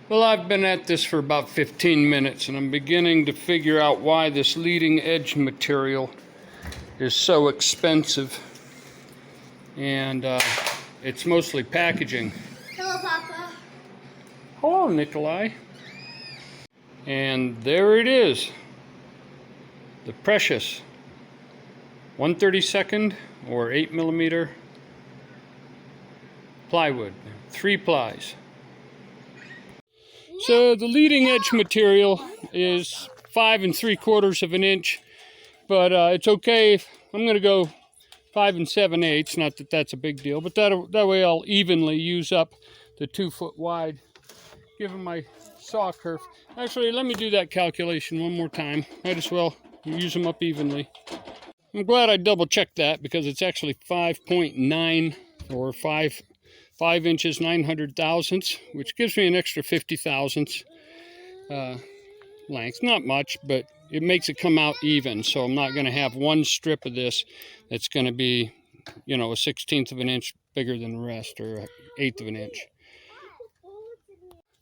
Well, I've been at this for about 15 minutes and I'm beginning to figure out why this leading edge material is so expensive. And it's mostly packaging. Hello, Papa. Hello, Nikolai. And there it is. The precious 1/32 or 8mm plywood. 3 plies. So the leading edge material is 5 3/4 of an inch, but it's okay. I'm going to go 5 7/8. Not that that's a big deal, but that way I'll evenly use up the 2 foot wide, given my saw curve. Actually, let me do that calculation one more time. Might as well use them up evenly. I'm glad I double checked that because it's actually 5.9 or 5 inches 900 thousandths, which gives me an extra 50 thousandths length. Not much, but it makes it come out even. So I'm not going to have one strip of this that's going to be, you know, a 1/16 of an inch bigger than the rest, or an 1/8 of an inch.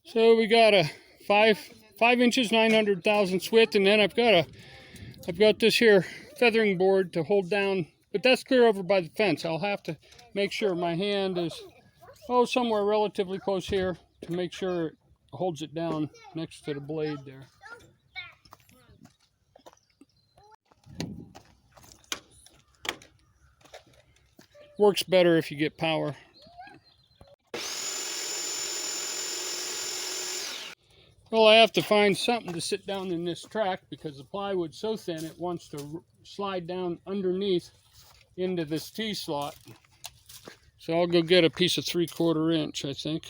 So we got a 5 inches 900 thousandths width, and then I've got this here feathering board to hold down, but that's clear over by the fence. I'll have to make sure my hand is somewhere relatively close here to make sure it holds it down next to the blade there. Works better if you get power. Well, I have to find something to sit down in this track because the plywood's so thin it wants to slide down underneath into this T-slot. So I'll go get a piece of 3/4 inch, I think.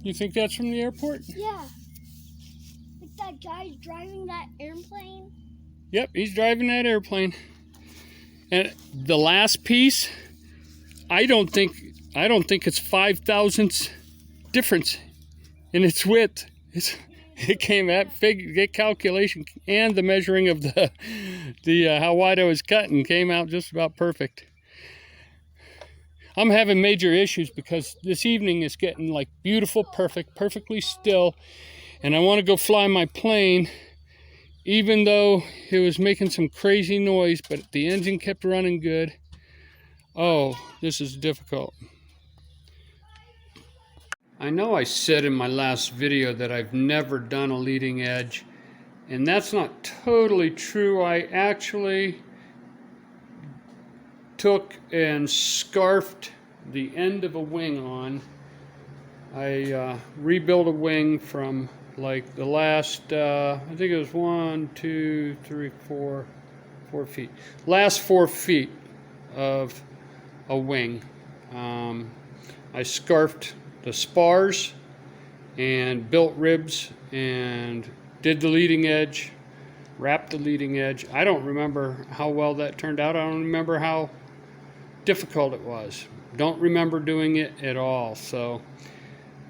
You think that's from the airport? Yeah. Like that guy's driving that airplane. Yep, he's driving that airplane. And the last piece, I don't think it's 5 thousandths difference in its width. It came at get calculation and the measuring of the how wide I was cutting came out just about perfect. I'm having major issues because this evening is getting like beautiful, perfectly still, and I want to go fly my plane, even though it was making some crazy noise, but the engine kept running good. Oh, this is difficult. I know I said in my last video that I've never done a leading edge, and that's not totally true. I actually took and scarfed the end of a wing on. I rebuilt a wing from like the last, I think it was 1, 2, 3, 4 feet. Last 4 feet of a wing. I scarfed the spars and built ribs and did the leading edge, wrapped the leading edge. I don't remember how well that turned out. I don't remember how difficult it was. Don't remember doing it at all. So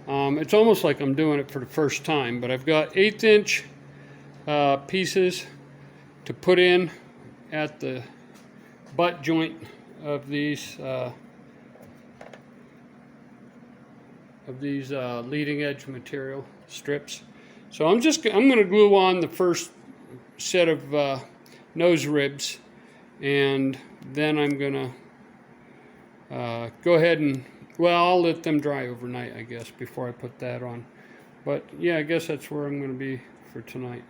it's almost like I'm doing it for the first time, but I've got 1/8 inch pieces to put in at the butt joint of these leading edge material strips. So I'm going to glue on the first set of nose ribs, and then I'm going to go ahead and, well, I'll let them dry overnight, I guess, before I put that on. But yeah, I guess that's where I'm going to be for tonight.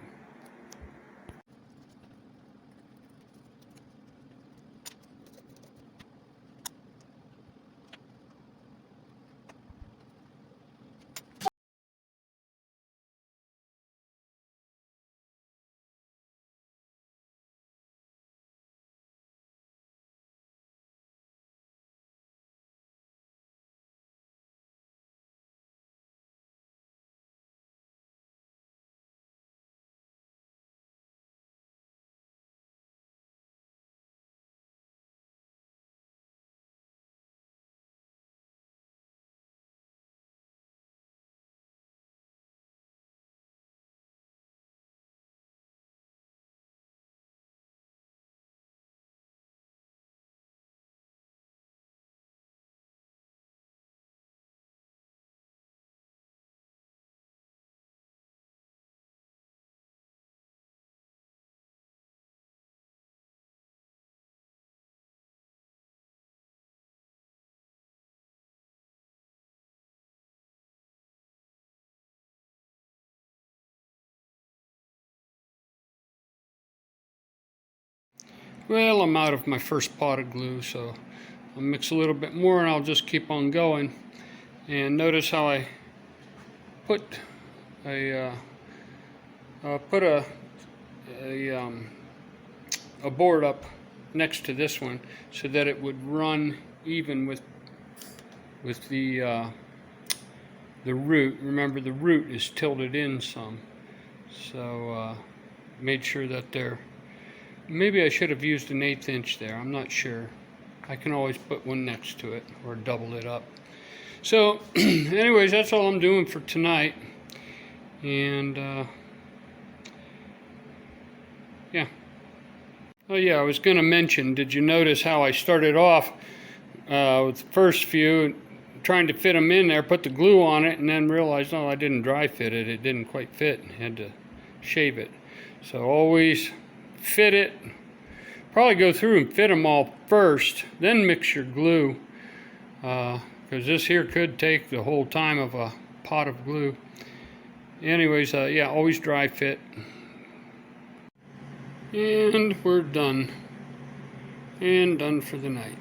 Well, I'm out of my first pot of glue, so I'll mix a little bit more and I'll just keep on going. And notice how I put a board up next to this one so that it would run even with the root. Remember, the root is tilted in some, so made sure that they're. Maybe I should have used an 1/8 inch there. I'm not sure. I can always put one next to it or double it up. So, anyways, that's all I'm doing for tonight. And yeah. Oh yeah, I was going to mention, did you notice how I started off with the first few, trying to fit them in there, put the glue on it, and then realized, oh, I didn't dry fit it. It didn't quite fit. I had to shave it. So always fit it. Probably go through and fit them all first, then mix your glue, because this here could take the whole time of a pot of glue. Anyways, yeah, always dry fit. And we're done. And done for the night.